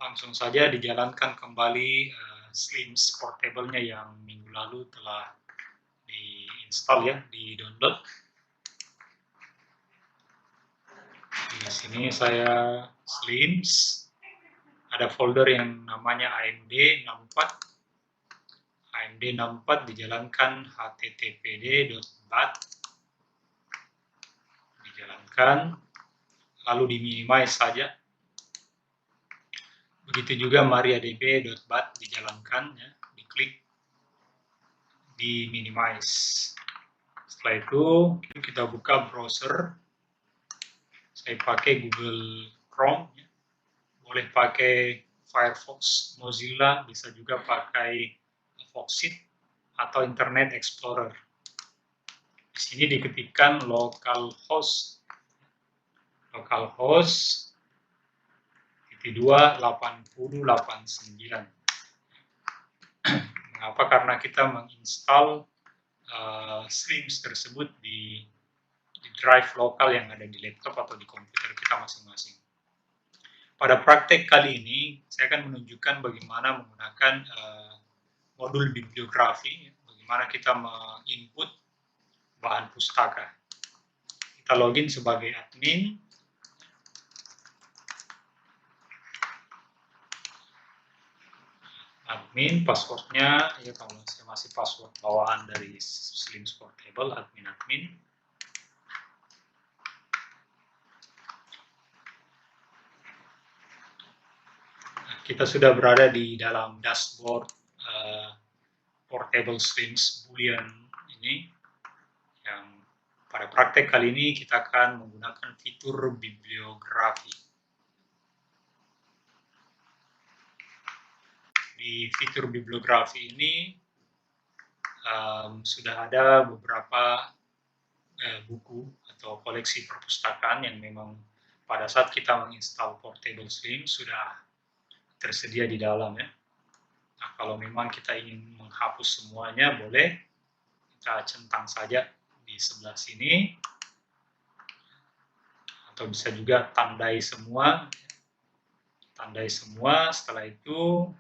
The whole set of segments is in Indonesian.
langsung saja dijalankan kembali Slims Portable-nya yang minggu lalu telah diinstal ya, di-download. Di sini saya Slims, ada folder yang namanya AMD 64. AMD 64 dijalankan httpd.bat, dijalankan, lalu di-minimize saja. Begitu juga mariadb.bat dijalankan, ya, diklik, di-minimize. Setelah itu kita buka browser. Saya pakai Google Chrome, ya. Boleh pakai Firefox, Mozilla, bisa juga pakai Foxit atau Internet Explorer. Di sini diketikkan localhost 28089. Mengapa? Karena kita menginstal Slims tersebut di drive lokal yang ada di laptop atau di komputer kita masing-masing. Pada praktek kali ini, saya akan menunjukkan bagaimana menggunakan modul bibliografi, bagaimana kita menginput bahan pustaka. Kita login sebagai admin. Admin, passwordnya, ya kalau saya masih password bawaan dari Slims Portable, admin. Kita sudah berada di dalam dashboard Portable Slims Boolean ini, yang pada praktek kali ini kita akan menggunakan fitur bibliografi. Di fitur bibliografi ini sudah ada beberapa buku atau koleksi perpustakaan yang memang pada saat kita menginstal Portable Slims sudah tersedia di dalam, ya. Nah, kalau memang kita ingin menghapus semuanya, boleh kita centang saja di sebelah sini, atau bisa juga tandai semua. Setelah itu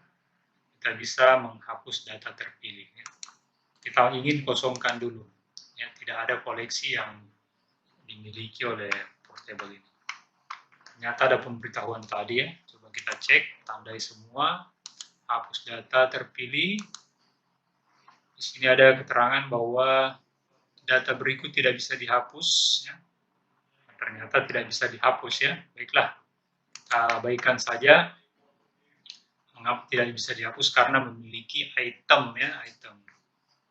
kita bisa menghapus data terpilih, ya. Kita ingin kosongkan dulu, ya, tidak ada koleksi yang dimiliki oleh Portable ini. Ternyata ada pemberitahuan tadi, ya. Coba kita cek, tandai semua, hapus data terpilih. Di sini ada keterangan bahwa data berikut tidak bisa dihapus, ya. Ternyata tidak bisa dihapus, ya. Baiklah, kita abaikan saja. Mengapa tidak bisa dihapus? Karena memiliki item, ya, item.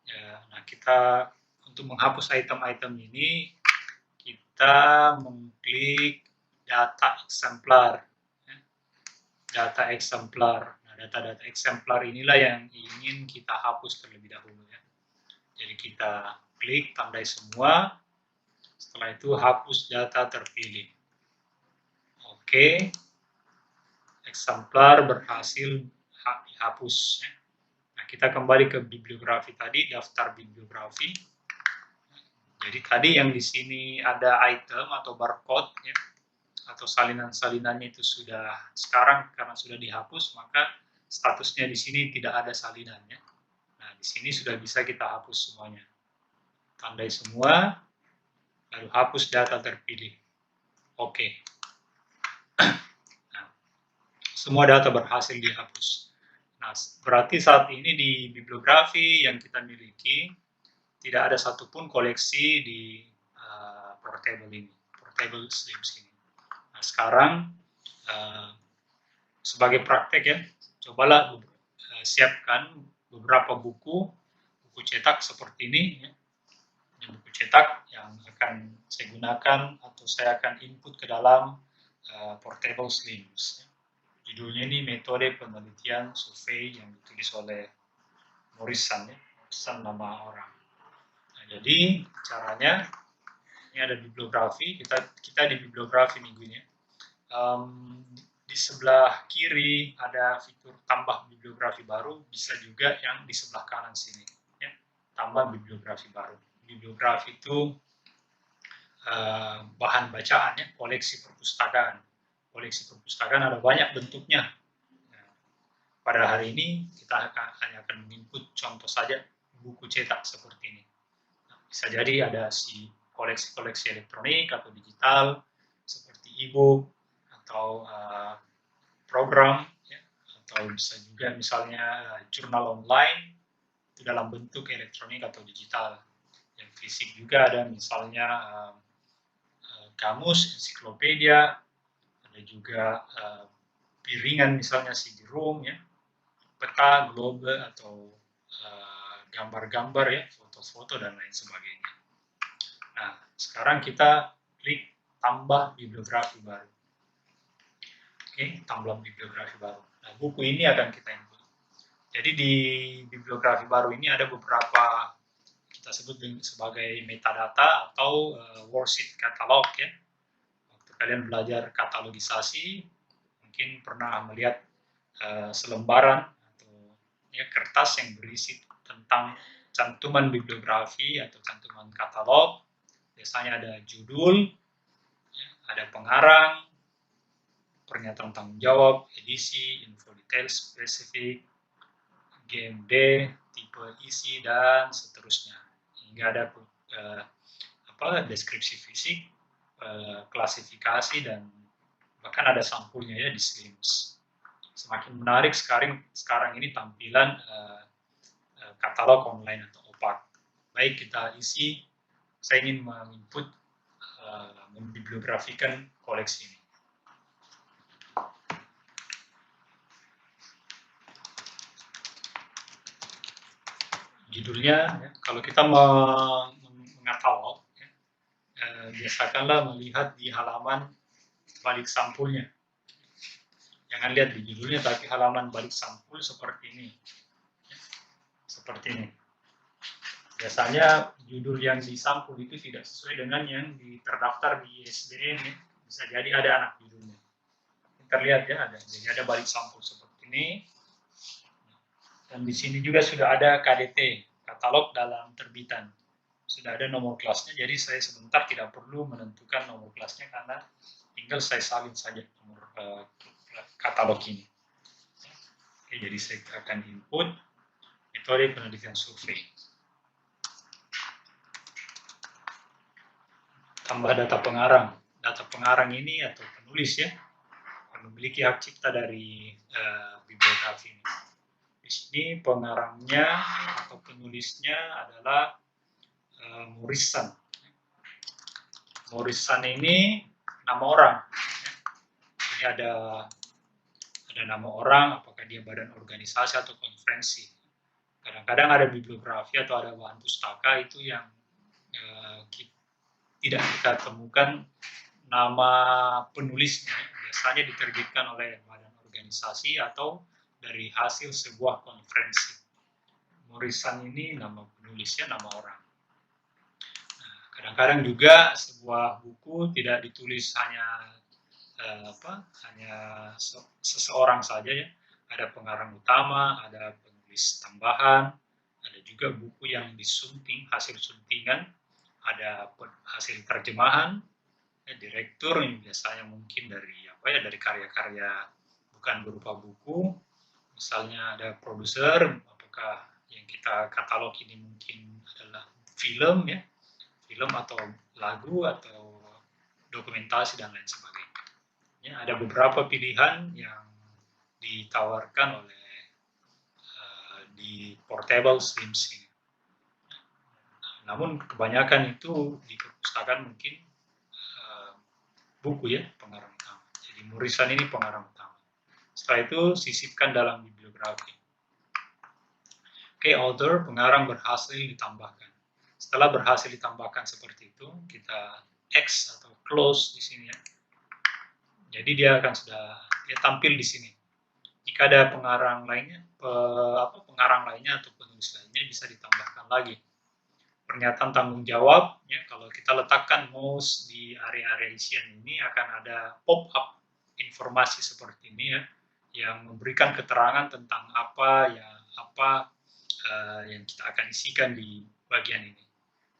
Ya, nah, kita untuk menghapus item-item ini kita mengklik data eksemplar, ya. Data eksemplar. Nah, data-data eksemplar inilah yang ingin kita hapus terlebih dahulu, ya. Jadi kita klik tandai semua. Setelah itu hapus data terpilih. Oke. Eksemplar berhasil dihapus, ya. Nah, kita kembali ke bibliografi tadi, daftar bibliografi. Jadi tadi yang di sini ada item atau barcode, ya, atau salinan-salinannya itu sudah sekarang karena sudah dihapus, maka statusnya di sini tidak ada salinannya. Nah, di sini sudah bisa kita hapus semuanya. Tandai semua, lalu hapus data terpilih. Oke. Nah, semua data berhasil dihapus. Nah, berarti saat ini di bibliografi yang kita miliki tidak ada satupun koleksi di Portable Slims ini. Nah, sekarang sebagai praktek, ya, cobalah siapkan beberapa buku cetak seperti ini, ya. Ini buku cetak yang akan saya gunakan atau saya akan input ke dalam Portable Slims. Judulnya ini metode penelitian survei yang ditulis oleh Morrison, ya. Morrison nama orang. Nah, jadi caranya ini ada bibliografi, kita di bibliografi minggu ini. Di sebelah kiri ada fitur tambah bibliografi baru, bisa juga yang di sebelah kanan sini, ya, tambah bibliografi baru. Bibliografi itu bahan bacaan, ya, koleksi perpustakaan. Koleksi perpustakaan ada banyak bentuknya. pada hari ini kita hanya akan menginput contoh saja buku cetak seperti ini. Bisa jadi ada si koleksi-koleksi elektronik atau digital seperti e-book atau program, ya, atau bisa juga misalnya jurnal online itu dalam bentuk elektronik atau digital. Yang fisik juga ada misalnya kamus, ensiklopedia, ada juga piringan misalnya CD-ROM, ya, peta, globe atau gambar-gambar, ya, foto-foto dan lain sebagainya. Nah, sekarang kita klik tambah bibliografi baru. Oke, tambah bibliografi baru. Nah, buku ini akan kita input. Jadi di bibliografi baru ini ada beberapa kita sebut sebagai metadata atau worksheet katalog, ya. Waktu kalian belajar katalogisasi, mungkin pernah melihat selembaran atau ya, kertas yang berisi tentang cantuman bibliografi atau cantuman katalog. Biasanya ada judul, ya, ada pengarang, pernyataan tanggung jawab, edisi, info detail spesifik, GMD, tipe isi, dan seterusnya. Hingga ada deskripsi fisik, klasifikasi, dan bahkan ada sampulnya, ya, di Slims. Semakin menarik sekarang ini tampilan katalog online atau OPAC. Baik, kita isi, saya ingin menginput, membibliografikan koleksi ini. Judulnya, ya, kalau kita mengatalog, ya, biasakanlah melihat di halaman balik sampulnya. Jangan lihat di judulnya, tapi halaman balik sampul seperti ini. Ya, seperti ini. Biasanya judul yang di sampul itu tidak sesuai dengan yang terdaftar di ISBN, ya. Bisa jadi ada anak judulnya. Terlihat, ya, jadi ada balik sampul seperti ini. Dan di sini juga sudah ada KDT, katalog dalam terbitan. Sudah ada nomor kelasnya, jadi saya sebentar tidak perlu menentukan nomor kelasnya karena tinggal saya salin saja nomor katalog ini. Oke, jadi saya akan input metode penelitian survei. Tambah data pengarang. Data pengarang ini atau penulis, ya, memiliki hak cipta dari bibliografi ini. Di sini pengarangnya atau penulisnya adalah Morrison. Morrison ini nama orang. Ini ada nama orang, apakah dia badan organisasi atau konferensi. Kadang-kadang ada bibliografi atau ada bahan pustaka itu yang tidak kita temukan nama penulisnya. Biasanya diterbitkan oleh badan organisasi atau dari hasil sebuah konferensi. Morrison ini nama penulisnya, nama orang. Nah, kadang-kadang juga sebuah buku tidak ditulis hanya seseorang saja, ya. Ada pengarang utama, ada penulis tambahan, ada juga buku yang disunting, hasil suntingan, ada hasil terjemahan, ya, direktur yang biasanya mungkin dari dari karya-karya bukan berupa buku. Misalnya ada produser, apakah yang kita katalog ini mungkin adalah film, ya, film atau lagu atau dokumentasi dan lain sebagainya. Ya, ada beberapa pilihan yang ditawarkan oleh di portable Slims ini. Namun kebanyakan itu di perpustakaan mungkin buku, ya, pengarang utama. Jadi Morrison ini pengarang utama. Setelah itu sisipkan dalam bibliografi. Oke, author, pengarang berhasil ditambahkan. Setelah berhasil ditambahkan seperti itu, kita X atau close di sini, ya. Jadi dia akan sudah tampil di sini. Jika ada pengarang lainnya, atau penulis lainnya bisa ditambahkan lagi. Pernyataan tanggung jawab, ya, kalau kita letakkan mouse di area-area isian ini akan ada pop-up informasi seperti ini, ya, yang memberikan keterangan tentang apa yang kita akan isikan di bagian ini.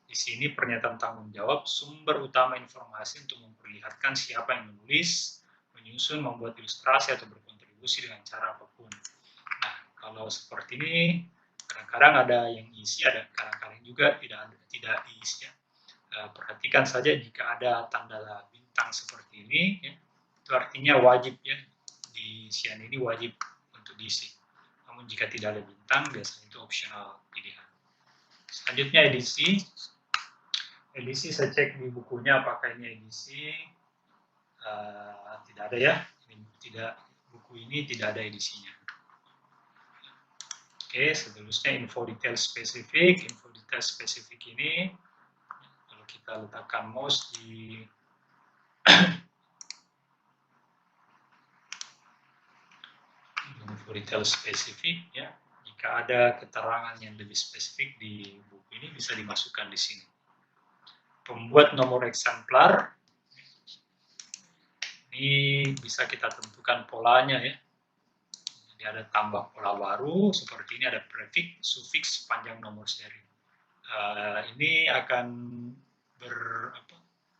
Di sini pernyataan tanggung jawab sumber utama informasi untuk memperlihatkan siapa yang menulis, menyusun, membuat ilustrasi, atau berkontribusi dengan cara apapun. Kalau seperti ini, kadang-kadang ada yang isi, ada kadang-kadang juga tidak diisi ya. Perhatikan saja jika ada tanda bintang seperti ini, ya, itu artinya wajib ya, di sian ini wajib untuk diisi. Namun jika tidak ada bintang, biasanya itu optional pilihan. Selanjutnya edisi. Edisi saya cek di bukunya apakah ini edisi. Tidak ada ya, buku ini tidak ada edisinya. Oke, seterusnya info detail spesifik. Info detail spesifik ini, kalau kita letakkan mouse di info detail spesifik, ya, jika ada keterangan yang lebih spesifik di buku ini bisa dimasukkan di sini. Pembuat nomor eksemplar, ini bisa kita tentukan polanya ya. Jadi ada tambah pola baru, seperti ini ada prefix, sufiks, panjang nomor seri. Ini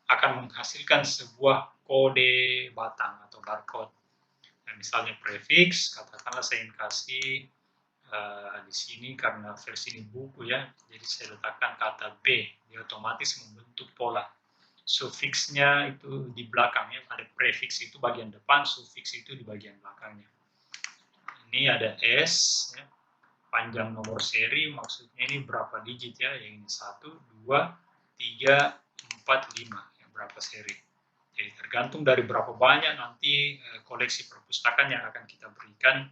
akan menghasilkan sebuah kode batang atau barcode. Nah, misalnya prefix, katakanlah saya ingin kasih di sini karena versi ini buku ya, jadi saya letakkan kata B, dia otomatis membentuk pola. Sufiksnya itu di belakangnya, ada prefix itu bagian depan, sufiks itu di bagian belakangnya. Ini ada S, ya, panjang nomor seri, maksudnya ini berapa digit ya, yang ini 1, 2, 3, 4, 5, ya, berapa seri. Jadi tergantung dari berapa banyak nanti koleksi perpustakaan yang akan kita berikan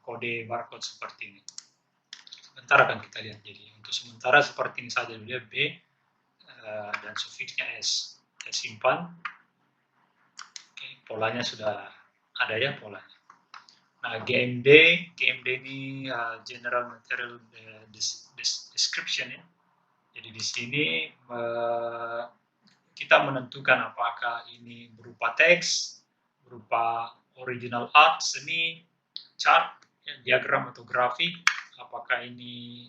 kode barcode seperti ini. Sebentar akan kita lihat. Jadi untuk sementara seperti ini saja dulu ya, B dan sufiksnya S. Saya simpan. Oke, polanya sudah ada ya polanya. Nah, GMD ini General Material Description ya. Jadi di sini kita menentukan apakah ini berupa teks, berupa original art, seni, chart, ya, diagram atau grafik, apakah ini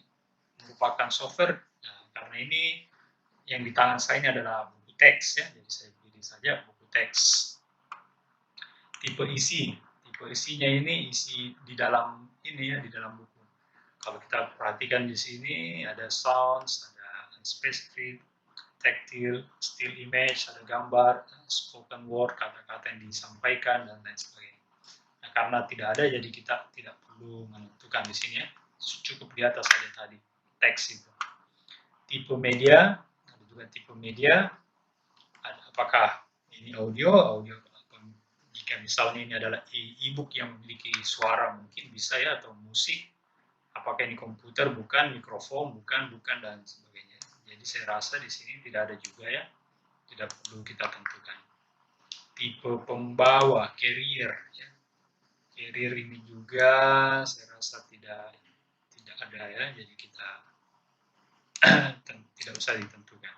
merupakan software. Nah, karena ini yang di tangan saya ini adalah buku teks ya, jadi saya pilih saja buku teks. Tipe isi, isinya ini isi di dalam ini ya, di dalam buku. Kalau kita perhatikan di sini ada sounds, ada unspecified, tactile, still image, ada gambar, spoken word, kata-kata yang disampaikan dan lain sebagainya. Nah, karena tidak ada, jadi kita tidak perlu menentukan di sini ya, cukup di atas saja tadi teks itu. Tipe media, ada juga tipe media, ada apakah ini audio, jika misalnya ini adalah e-book yang memiliki suara mungkin bisa ya, atau musik, apakah ini komputer, bukan, mikrofon, bukan, dan sebagainya. Jadi saya rasa di sini tidak ada juga ya, tidak perlu kita tentukan. Tipe pembawa, carrier ya. Carrier ini juga saya rasa tidak ada ya, jadi kita tidak usah ditentukan.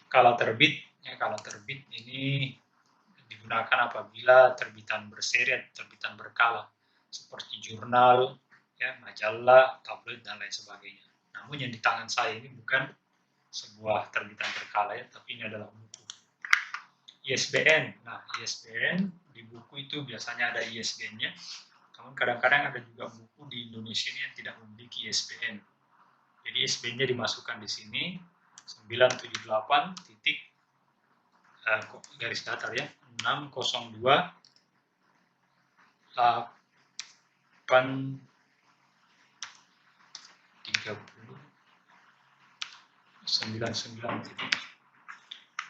Kalau terbit ya, kalau terbit ini digunakan apabila terbitan berseri atau terbitan berkala seperti jurnal ya, majalah, tabloid dan lain sebagainya. Namun yang di tangan saya ini bukan sebuah terbitan berkala ya, tapi ini adalah buku. ISBN. Nah, ISBN di buku itu biasanya ada ISBN-nya. Namun kadang-kadang ada juga buku di Indonesia ini yang tidak memiliki ISBN. Jadi ISBN-nya dimasukkan di sini 978 titik garis datar ya, 602 8 30 99 titik.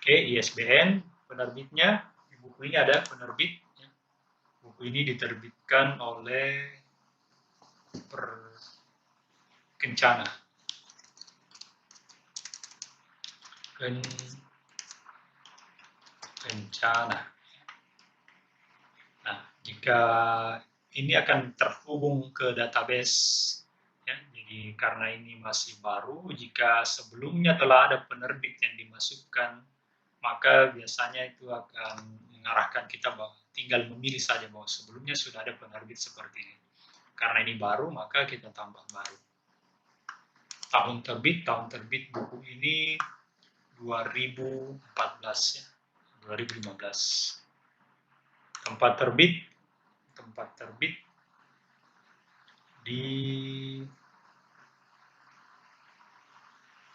Oke, ISBN penerbitnya di buku ini ada penerbit. Ya. Buku ini diterbitkan oleh Kencana. Kencana. Nah, jika ini akan terhubung ke database, ya, jadi karena ini masih baru, jika sebelumnya telah ada penerbit yang dimasukkan, maka biasanya itu akan mengarahkan kita bahwa tinggal memilih saja bahwa sebelumnya sudah ada penerbit seperti ini. Karena ini baru, maka kita tambah baru. Tahun terbit buku ini 2014 ya, 2015. Tempat terbit di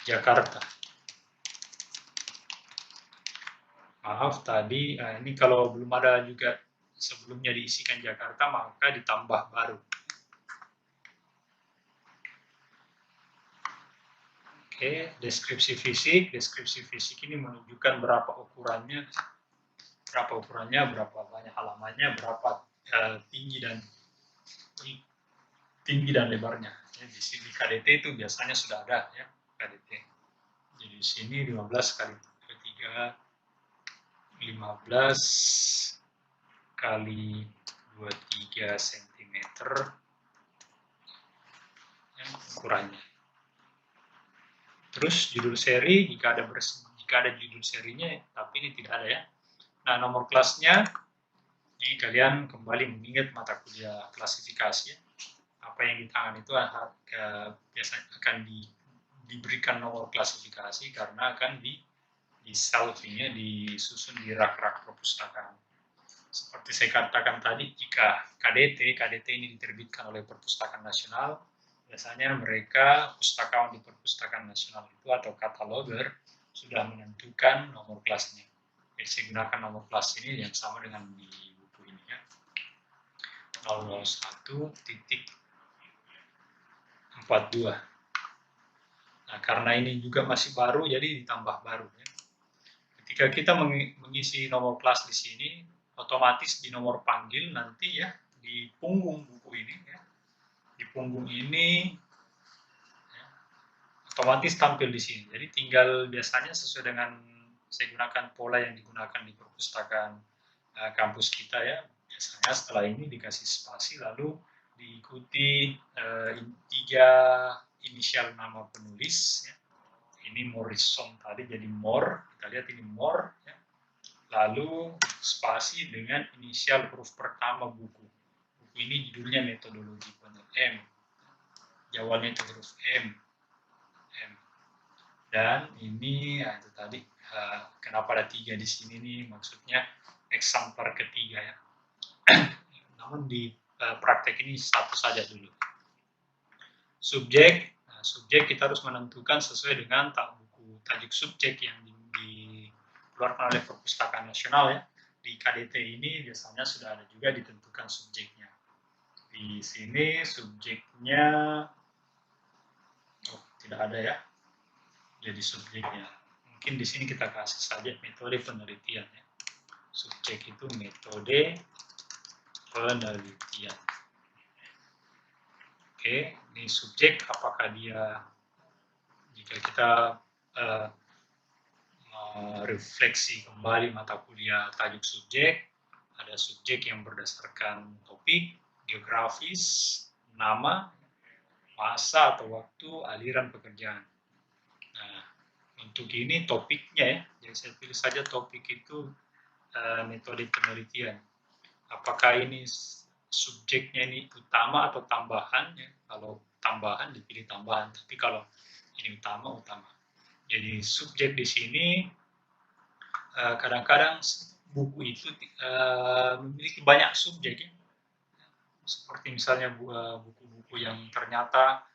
Jakarta. Maaf tadi, ini kalau belum ada juga sebelumnya diisikan Jakarta, maka ditambah baru. Oke, deskripsi fisik. Deskripsi fisik ini menunjukkan berapa ukurannya, berapa banyak halamannya, berapa tinggi dan lebarnya. Ya, di sini KDT itu biasanya sudah ada ya KDT. Jadi di sini 15 kali 3, 15 kali 23 cm ya, ukurannya. Terus judul seri, jika ada judul serinya, tapi ini tidak ada ya. Nah, nomor kelasnya, ini kalian kembali mengingat mata kuliah klasifikasi ya. Apa yang ditangani itu biasanya akan diberikan nomor klasifikasi karena akan di shelvingnya disusun di rak-rak perpustakaan. Seperti saya katakan tadi, jika KDT ini diterbitkan oleh Perpustakaan Nasional, biasanya mereka pustakawan di Perpustakaan Nasional itu atau kataloger sudah menentukan nomor kelasnya. Jadi saya gunakan nomor kelas ini yang sama dengan di buku ini ya. 001.42. Nah, karena ini juga masih baru, jadi ditambah baru ya. Ketika kita mengisi nomor kelas di sini, otomatis di nomor panggil nanti ya di punggung buku ini ya. Di punggung ini ya, otomatis tampil di sini. Jadi tinggal biasanya sesuai dengan saya gunakan pola yang digunakan di perpustakaan kampus kita ya. Biasanya setelah ini dikasih spasi lalu diikuti 3 inisial nama penulis ya. Ini Morrison tadi jadi More, kita lihat ini More ya. Lalu spasi dengan inisial huruf pertama buku. Buku ini judulnya Metodologi M. Jawabnya itu huruf M. Dan ini itu tadi kenapa ada 3 di sini nih, maksudnya eksemplar ketiga ya. Namun di praktek ini satu saja dulu. Subjek, subjek kita harus menentukan sesuai dengan buku tajuk subjek yang dikeluarkan oleh Perpustakaan Nasional ya. Di KDT ini biasanya sudah ada juga ditentukan subjeknya. Di sini subjeknya tidak ada ya. Jadi subjeknya. Mungkin di sini kita kasih saja metode penelitian ya. Subjek itu metode penelitian. Oke, ini subjek apakah dia jika kita refleksi kembali mata kuliah tajuk subjek, ada subjek yang berdasarkan topik, geografis, nama, masa atau waktu, aliran pekerjaan. Nah, untuk ini topiknya ya, jadi saya pilih saja topik itu metode penelitian. Apakah ini subjeknya ini utama atau tambahan ya? Kalau tambahan dipilih tambahan, tapi kalau ini utama. Jadi subjek di sini kadang-kadang buku itu memiliki banyak subjek ya. Seperti misalnya buku-buku yang ternyata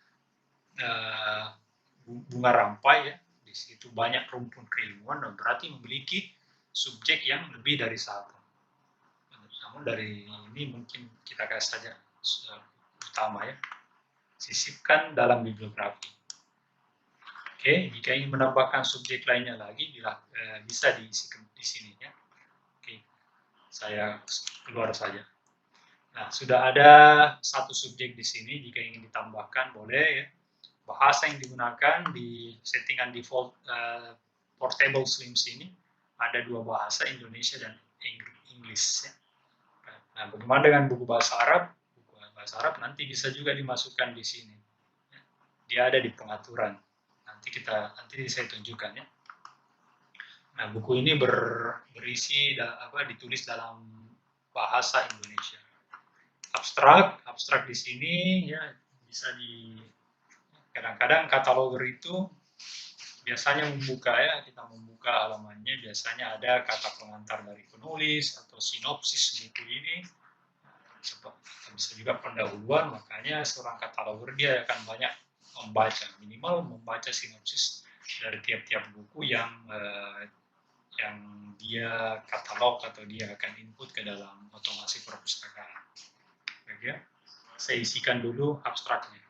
bunga rampai ya, di situ banyak rumpun keilmuan dan berarti memiliki subjek yang lebih dari satu. Namun dari ini mungkin kita kasih saja utama ya, sisipkan dalam bibliografi. Oke, jika ingin menambahkan subjek lainnya lagi, bisa diisi di sini ya. Oke, saya keluar saja. Nah, sudah ada satu subjek di sini. Jika ingin ditambahkan, boleh ya. Bahasa yang digunakan di settingan default Portable Slims ini ada 2 bahasa, Indonesia dan Inggris. Ya. Nah, bagaimana dengan buku bahasa Arab? Buku bahasa Arab nanti bisa juga dimasukkan di sini. Ya. Dia ada di pengaturan. Nanti saya tunjukkan ya. Nah, buku ini berisi ditulis dalam bahasa Indonesia. Abstrak di sini ya bisa kadang-kadang kataloger itu biasanya kita membuka halamannya, biasanya ada kata pengantar dari penulis atau sinopsis buku ini. bisa juga pendahuluan, makanya seorang kataloger dia akan banyak membaca, minimal membaca sinopsis dari tiap-tiap buku yang dia katalog atau dia akan input ke dalam otomasi perpustakaan. Oke, saya isikan dulu abstraknya.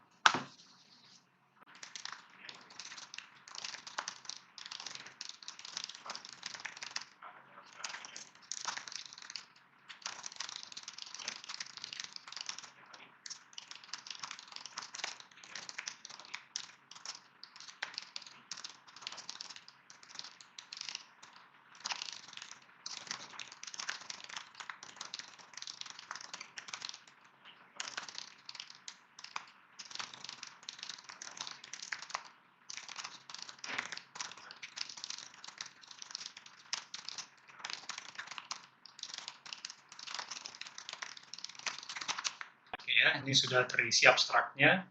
Ya, ini sudah terisi abstraknya.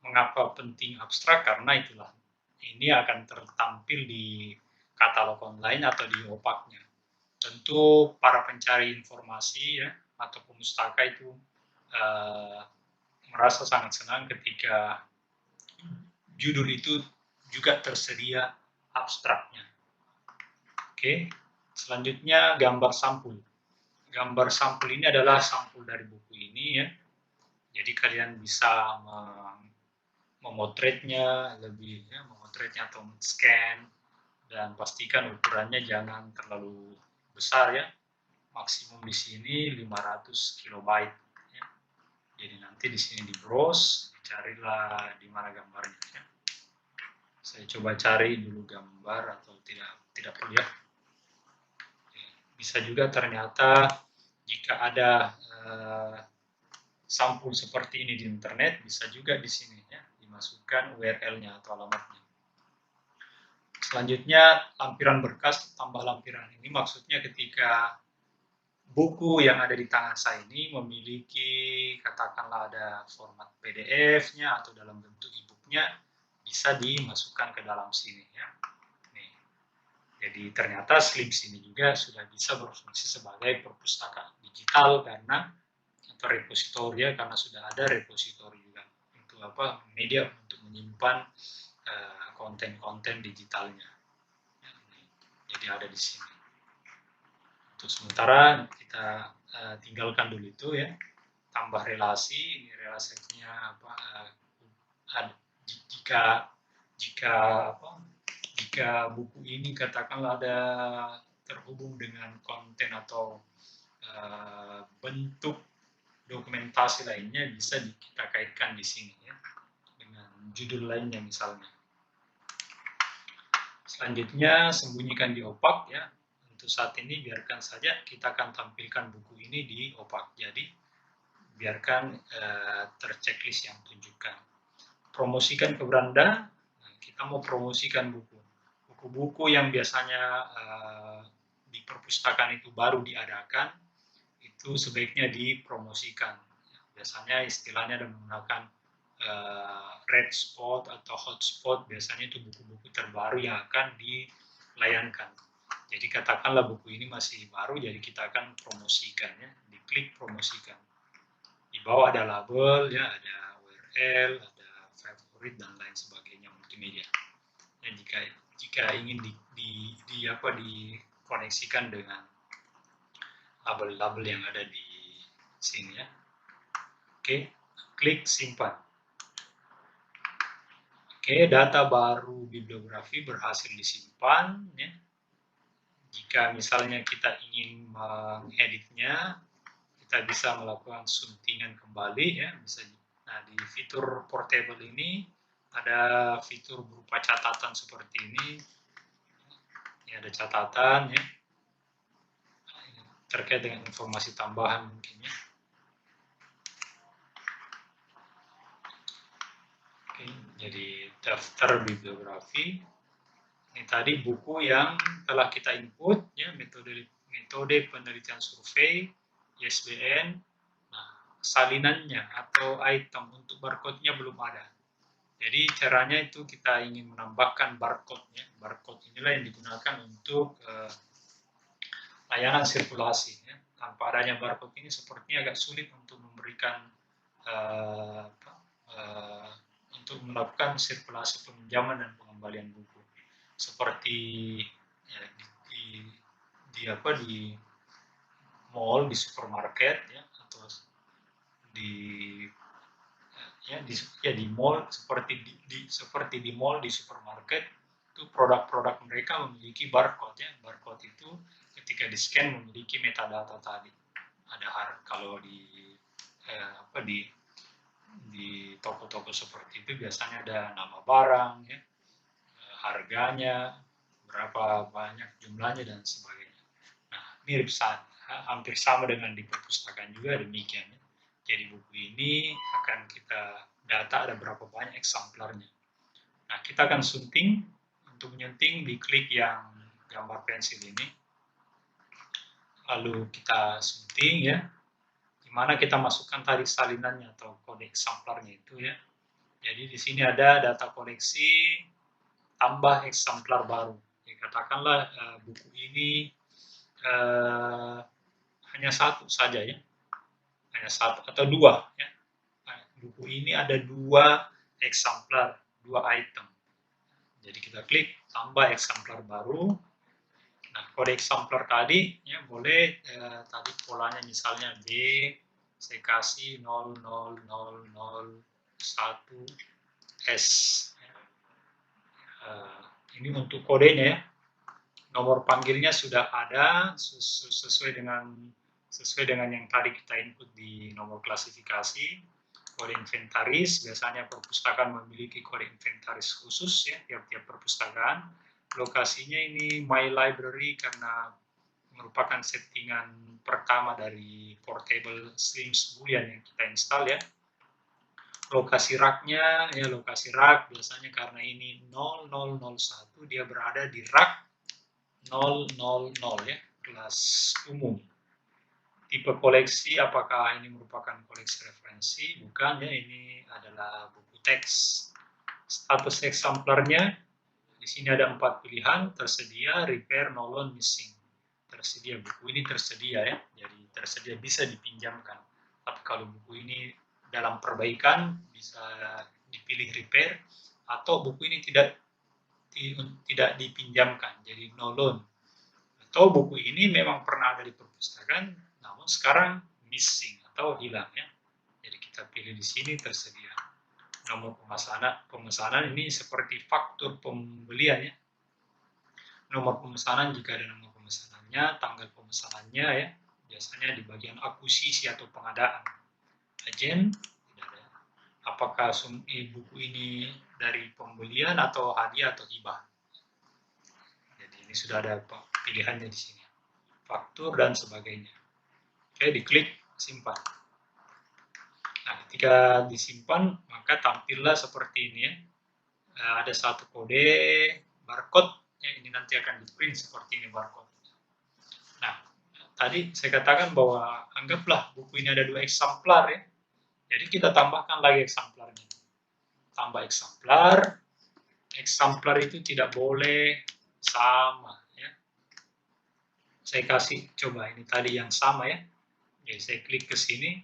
Mengapa penting abstrak? Karena itulah, ini akan tertampil di katalog online atau di opaknya. Tentu para pencari informasi ya atau pemustaka itu merasa sangat senang ketika judul itu juga tersedia abstraknya. Oke, selanjutnya gambar sampul. Gambar sampul ini adalah sampul dari buku ini ya. Jadi kalian bisa memotretnya lebih ya, memotretnya atau scan dan pastikan ukurannya jangan terlalu besar ya. Maksimum di sini 500 kilobyte ya. Jadi nanti di sini di browse, carilah di mana gambarnya ya. Saya coba cari dulu gambar atau tidak perlu ya. Bisa juga ternyata jika ada sampul seperti ini di internet, bisa juga di sini ya, dimasukkan URL-nya atau alamatnya. Selanjutnya, lampiran berkas, tambah lampiran ini maksudnya ketika buku yang ada di tangan saya ini memiliki, katakanlah ada format PDF-nya atau dalam bentuk e-book-nya, bisa dimasukkan ke dalam sini ya. Nih. Jadi ternyata Slims ini juga sudah bisa berfungsi sebagai perpustakaan digital karena atau repositori ya, karena sudah ada repositori juga untuk media untuk menyimpan konten-konten digitalnya. Jadi ada di sini. Untuk sementara kita tinggalkan dulu itu ya. Tambah relasi, ini relasinya jika buku ini katakanlah ada terhubung dengan konten atau bentuk dokumentasi lainnya, bisa kita kaitkan di sini ya dengan judul lainnya misalnya. Selanjutnya sembunyikan di opak ya. Untuk saat ini biarkan saja, kita akan tampilkan buku ini di opak. Jadi biarkan terchecklist yang tunjukkan. Promosikan ke beranda. Nah, kita mau promosikan buku-buku yang biasanya di perpustakaan itu baru diadakan, itu sebaiknya dipromosikan. Biasanya istilahnya ada menggunakan red spot atau hot spot, biasanya itu buku-buku terbaru yang akan dilayankan. Jadi katakanlah buku ini masih baru, jadi kita akan promosikan ya, diklik promosikan. Di bawah ada label ya, ada URL, ada favorit dan lain sebagainya multimedia. Dan jika ingin dikoneksikan dengan label-label yang ada di sini ya. Oke, klik simpan. Oke, data baru bibliografi berhasil disimpan ya. Jika misalnya kita ingin mengeditnya, kita bisa melakukan suntingan kembali ya, bisa. Nah, di fitur portable ini ada fitur berupa catatan seperti ini. Ini ada catatan ya. Terkait dengan informasi tambahan mungkin ya. Oke, jadi daftar bibliografi. Ini tadi buku yang telah kita input ya, metode penelitian survei, ISBN. Nah, salinannya atau item untuk barcode-nya belum ada. Jadi caranya itu kita ingin menambahkan barcode-nya. Barcode inilah yang digunakan untuk layanan sirkulasi ya. tanpa adanya barcode ini sepertinya agak sulit untuk memberikan untuk melakukan sirkulasi peminjaman dan pengembalian buku seperti ya, di mall, di supermarket ya, atau di mall seperti di mall, di supermarket itu produk-produk mereka memiliki barcode ya. Barcode itu ketika di scan memiliki metadata tadi. Ada harga kalau di toko-toko seperti itu biasanya ada nama barang ya, harganya, berapa banyak jumlahnya dan sebagainya. Nah, hampir sama dengan di perpustakaan juga demikian ya. Jadi buku ini akan kita data ada berapa banyak eksemplarnya. Nah, kita akan sunting. Untuk menyunting, diklik yang gambar pensil ini. Lalu kita sunting ya. Dimana kita masukkan tadi salinannya atau kode eksemplarnya itu ya. Jadi di sini ada data koleksi tambah eksemplar baru. Ya, katakanlah buku ini hanya satu saja ya. Hanya satu atau dua ya. Buku ini ada 2 eksemplar, 2 item. Jadi kita klik tambah eksemplar baru. Nah, kode eksemplar tadi ya boleh tadi polanya misalnya B, saya kasih 00001S. Ini untuk kodenya ya. Nomor panggilnya sudah ada sesuai dengan yang tadi kita input di nomor klasifikasi. Kode inventaris, biasanya perpustakaan memiliki kode inventaris khusus ya, tiap-tiap perpustakaan. Lokasinya ini My Library karena merupakan settingan pertama dari portable Slims Boolean yang kita install ya. Lokasi rak-nya, ya lokasi rak biasanya karena ini 0001, dia berada di rak 000 ya, kelas umum. Tipe koleksi, apakah ini merupakan koleksi referensi? Bukan ya, ini adalah buku teks. Status eksemplarnya, di sini ada 4 pilihan, tersedia, repair, no loan, missing. Tersedia, buku ini tersedia ya, jadi tersedia bisa dipinjamkan. Tapi kalau buku ini dalam perbaikan, bisa dipilih repair, atau buku ini tidak dipinjamkan, jadi no loan. Atau buku ini memang pernah ada di perpustakaan, namun sekarang missing atau hilang ya. Jadi kita pilih di sini tersedia. Nomor pemesanan ini seperti faktur pembelian ya. Nomor pemesanan jika ada nomor pemesanannya, tanggal pemesanannya ya. Biasanya di bagian akuisisi atau pengadaan. Agen tidak ada. Apakah buku ini dari pembelian atau hadiah atau hibah? Jadi ini sudah ada pilihannya di sini. Faktur dan sebagainya. Oke, diklik simpan. Nah, ketika disimpan, maka tampillah seperti ini ya. Ada satu kode barcode, ya, ini nanti akan di-print seperti ini barcode. Nah, tadi saya katakan bahwa anggaplah buku ini ada 2 eksemplar ya. Jadi kita tambahkan lagi eksemplarnya. Tambah eksemplar. Eksemplar itu tidak boleh sama ya. Saya kasih coba ini tadi yang sama ya. Jadi saya klik ke sini.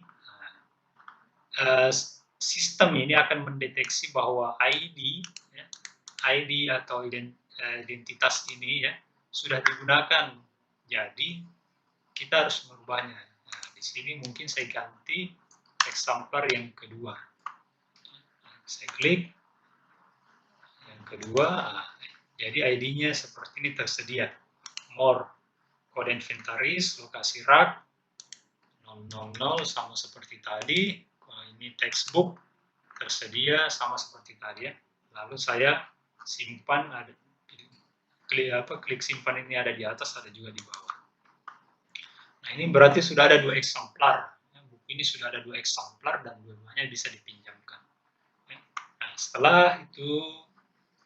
Sistem ini akan mendeteksi bahwa ID ya, ID atau identitas ini ya sudah digunakan. Jadi kita harus merubahnya. Nah, di sini mungkin saya ganti eksemplar yang kedua. Saya klik yang kedua. Jadi ID-nya seperti ini tersedia. More, kode inventaris, lokasi rak 000 sama seperti tadi. Ini textbook tersedia sama seperti tadi ya. Lalu saya simpan, ada klik simpan ini ada di atas, ada juga di bawah. Nah, ini berarti sudah ada 2 eksemplar. Buku ini sudah ada 2 eksemplar dan dua-duanya bisa dipinjamkan. Nah, setelah itu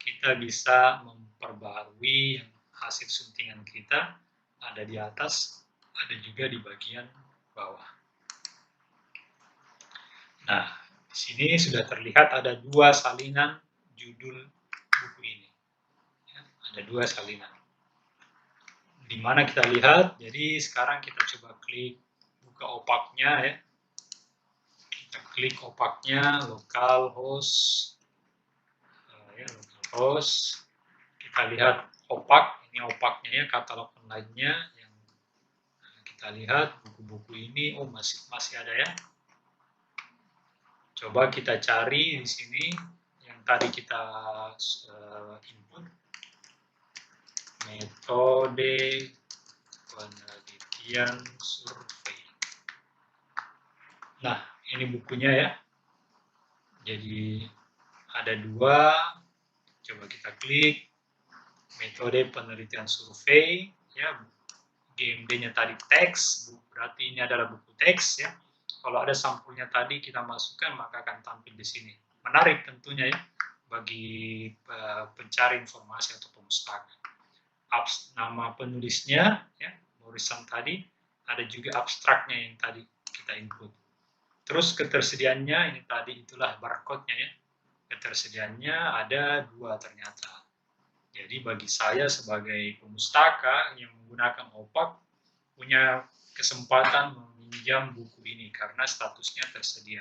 kita bisa memperbarui hasil suntingan kita, ada di atas, ada juga di bagian bawah. Nah, di sini sudah terlihat ada 2 salinan judul buku ini. Ya, ada 2 salinan. di mana kita lihat. Jadi sekarang kita coba klik buka opaknya ya. Kita klik opaknya, localhost, ya, localhost. Kita lihat opak, ini opaknya ya, katalog online-nya yang kita lihat. Buku-buku ini masih ada ya. Coba kita cari di sini yang tadi kita input, metode penelitian survei. Nah, ini bukunya ya. Jadi ada dua. Coba kita klik metode penelitian survei ya. GMD-nya tadi teks, berarti ini adalah buku teks ya. Kalau ada sampulnya tadi kita masukkan, maka akan tampil di sini. Menarik tentunya ya bagi pencari informasi atau pemustaka. Nama penulisnya ya, Morrison tadi, ada juga abstraknya yang tadi kita input. Terus ketersediaannya ini tadi itulah barcode-nya ya. Ketersediaannya ada 2 ternyata. Jadi bagi saya sebagai pemustaka yang menggunakan opak punya kesempatan meminjam buku ini karena statusnya tersedia.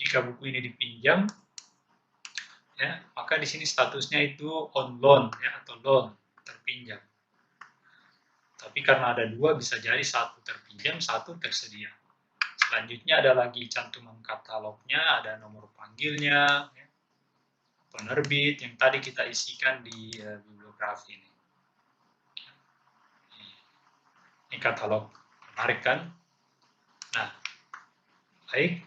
Jika buku ini dipinjam, ya, maka di sini statusnya itu on loan ya, atau loan, terpinjam. Tapi karena ada 2, bisa jadi 1 terpinjam, 1 tersedia. Selanjutnya ada lagi cantuman katalognya, ada nomor panggilnya, ya, penerbit yang tadi kita isikan di bibliografi ini. Ini katalog, menarik kan? Nah, baik,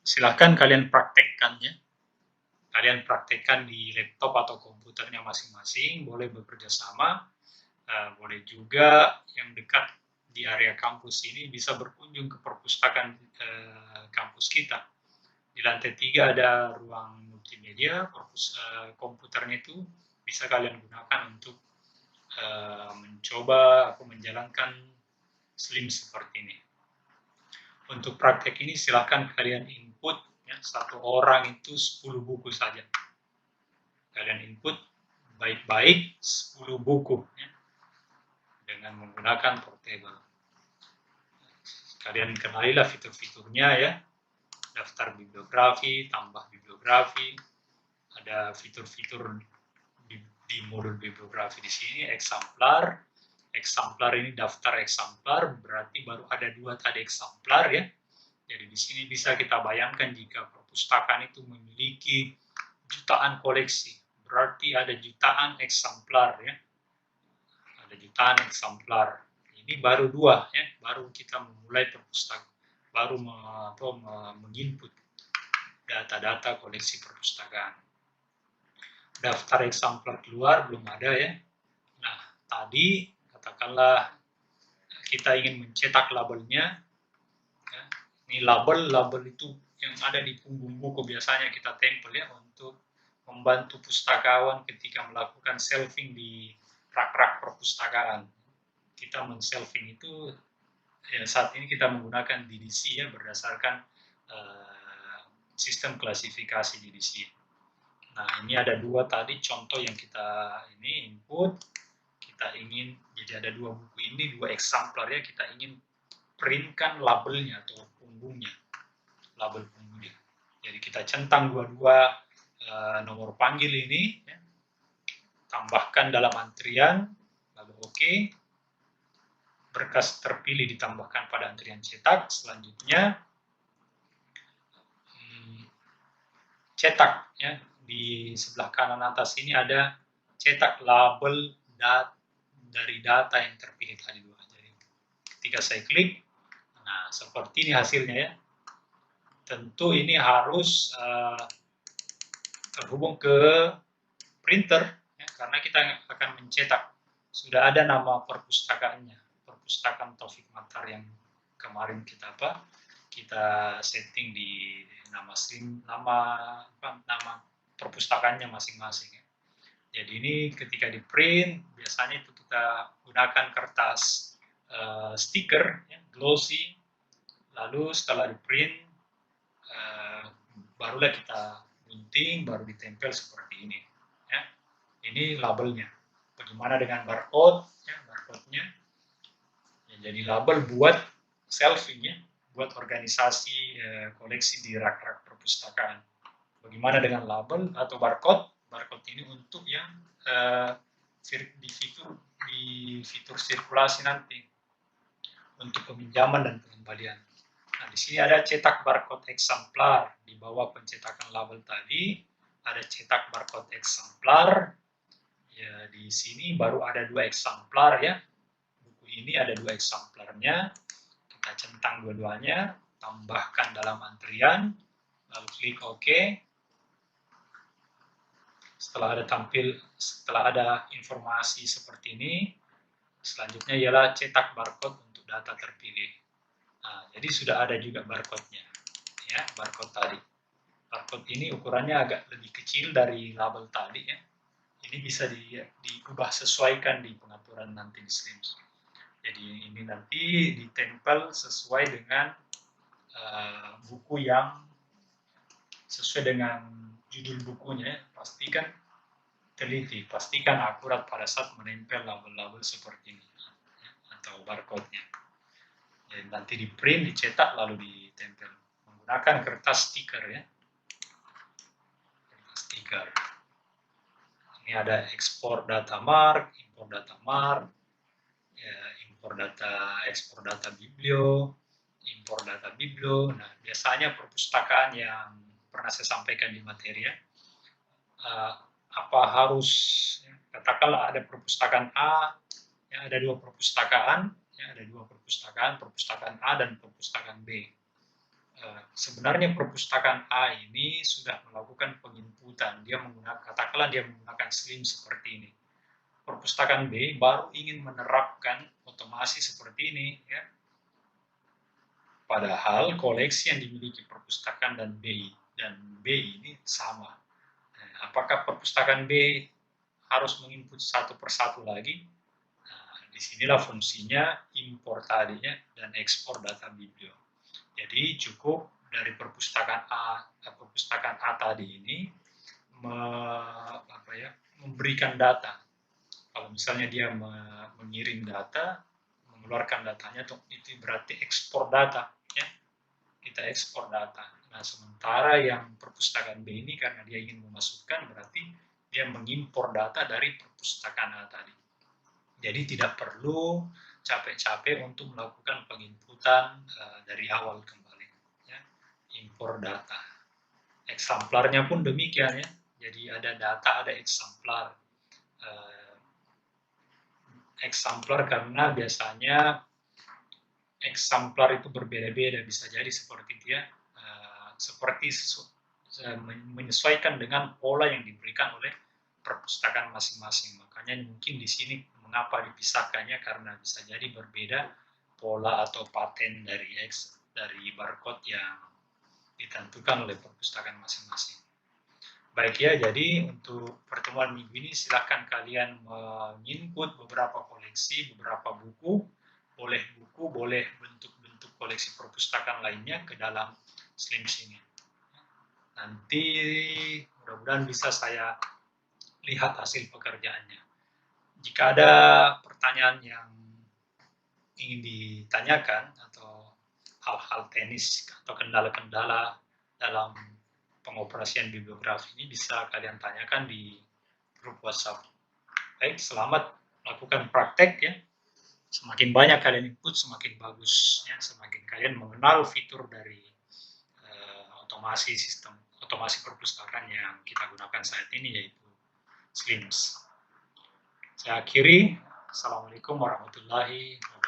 silahkan kalian praktekkan ya. Kalian praktekkan di laptop atau komputernya masing-masing, boleh bekerja sama, boleh juga yang dekat di area kampus ini bisa berkunjung ke perpustakaan kampus kita. Di lantai 3 ada ruang multimedia, komputernya itu bisa kalian gunakan untuk mencoba atau menjalankan SLIM seperti ini. Untuk praktek ini silahkan kalian input, ya, 1 orang itu 10 buku saja. Kalian input baik-baik 10 buku ya, dengan menggunakan portable. Kalian kenalilah fitur-fiturnya ya. Daftar bibliografi, tambah bibliografi, ada fitur-fitur di modul bibliografi di sini, eksemplar. Eksemplar ini daftar eksemplar, berarti baru ada 2 tadi eksemplar ya. Jadi di sini bisa kita bayangkan jika perpustakaan itu memiliki jutaan koleksi, berarti ada jutaan eksemplar ya. Ada jutaan eksemplar. Ini baru 2 ya, baru kita memulai perpustakaan, baru menginput data-data koleksi perpustakaan. Daftar eksemplar keluar belum ada ya. Nah, tadi katakanlah kita ingin mencetak labelnya. Ya. Ini label itu yang ada di punggung buku biasanya kita tempel ya untuk membantu pustakawan ketika melakukan shelving di rak-rak perpustakaan. Kita men-shelving itu ya, saat ini kita menggunakan DDC ya, berdasarkan sistem klasifikasi DDC. Nah, ini ada 2 tadi contoh yang kita ini input. Kita ingin, jadi ada 2 buku ini, 2 eksemplar ya, kita ingin printkan labelnya atau punggungnya, label punggungnya. Jadi kita centang 2-2 nomor panggil ini, ya, tambahkan dalam antrian, lalu oke. Berkas terpilih ditambahkan pada antrian cetak. Selanjutnya cetak ya, di sebelah kanan atas ini ada cetak label dari data yang terpilih tadi 2. Jadi ketika saya klik, nah seperti ini hasilnya ya. Tentu ini harus terhubung ke printer ya, karena kita akan mencetak. Sudah ada nama perpustakaannya, Perpustakaan Taufik Matar yang kemarin kita setting di nama perpustakaannya masing-masing ya. Jadi ini ketika di print biasanya itu kita gunakan kertas stiker ya, glossy, lalu setelah di print barulah kita gunting, baru ditempel seperti ini ya. Ini labelnya. Bagaimana dengan barcode? Ya, barcode-nya. Ya, jadi label buat shelving ya, buat organisasi koleksi di rak-rak perpustakaan. Bagaimana dengan label atau barcode? Barcode ini untuk yang di fitur sirkulasi nanti untuk peminjaman dan pengembalian. Nah, di sini ada cetak barcode eksemplar di bawah pencetakan label tadi. Ada cetak barcode eksemplar. Ya, di sini baru ada 2 eksemplar ya. Buku ini ada 2 eksemplarnya. Kita centang dua-duanya, tambahkan dalam antrian, lalu klik OK. Setelah ada informasi seperti ini, selanjutnya ialah cetak barcode untuk data terpilih. Nah, jadi sudah ada juga barcode-nya, ya, barcode tadi. Barcode ini ukurannya agak lebih kecil dari label tadi, ya. Ini bisa diubah sesuaikan di pengaturan nanti di Slims. Jadi ini nanti ditempel sesuai dengan buku yang sesuai dengan judul bukunya. Pastikan teliti, pastikan akurat pada saat menempel label-label seperti ini atau barcode-nya. Jadi nanti di print, dicetak, lalu ditempel menggunakan kertas stiker ya. Kertas stiker. Ini ada ekspor data mark, impor data mark, ya, ekspor data biblio, impor data biblio. Nah, biasanya perpustakaan yang pernah saya sampaikan di materi ya, apa harus, ya, katakanlah ada perpustakaan A, ya, ada 2 perpustakaan, ya, ada 2 perpustakaan, perpustakaan A dan perpustakaan B. Sebenarnya perpustakaan A ini sudah melakukan penginputan, katakanlah dia menggunakan Slim seperti ini. Perpustakaan B baru ingin menerapkan otomasi seperti ini, ya. Padahal koleksi yang dimiliki perpustakaan dan B ini sama. Apakah perpustakaan B harus menginput satu persatu lagi? Nah, disinilah fungsinya impor tadinya dan ekspor data biblio. Jadi cukup dari perpustakaan A tadi ini memberikan data. Kalau misalnya dia mengirim data, mengeluarkan datanya, itu berarti ekspor data. Ya. Kita ekspor data. Nah, sementara yang perpustakaan B ini karena dia ingin memasukkan, berarti dia mengimpor data dari perpustakaan A tadi. Jadi tidak perlu capek-capek untuk melakukan penginputan dari awal kembali. Ya. Impor data. Eksemplarnya pun demikian ya. Jadi ada data, ada eksemplar. Eksemplar karena biasanya eksemplar itu berbeda-beda, bisa jadi seperti itu ya, menyesuaikan dengan pola yang diberikan oleh perpustakaan masing-masing. Makanya mungkin di sini mengapa dipisahkannya, karena bisa jadi berbeda pola atau paten dari barcode yang ditentukan oleh perpustakaan masing-masing. Baik ya, jadi untuk pertemuan minggu ini silakan kalian menginput beberapa koleksi, beberapa buku, boleh bentuk-bentuk koleksi perpustakaan lainnya ke dalam Slims ini. Nanti mudah-mudahan bisa saya lihat hasil pekerjaannya. Jika ada pertanyaan yang ingin ditanyakan atau hal-hal teknis atau kendala-kendala dalam pengoperasian bibliografi ini, bisa kalian tanyakan di grup WhatsApp. Baik, selamat melakukan praktek ya. Semakin banyak kalian input, semakin bagus ya. Semakin kalian mengenal fitur dari otomasi perpustakaan yang kita gunakan saat ini, yaitu Slims. Saya akhiri. Assalamualaikum warahmatullahi wabarakatuh.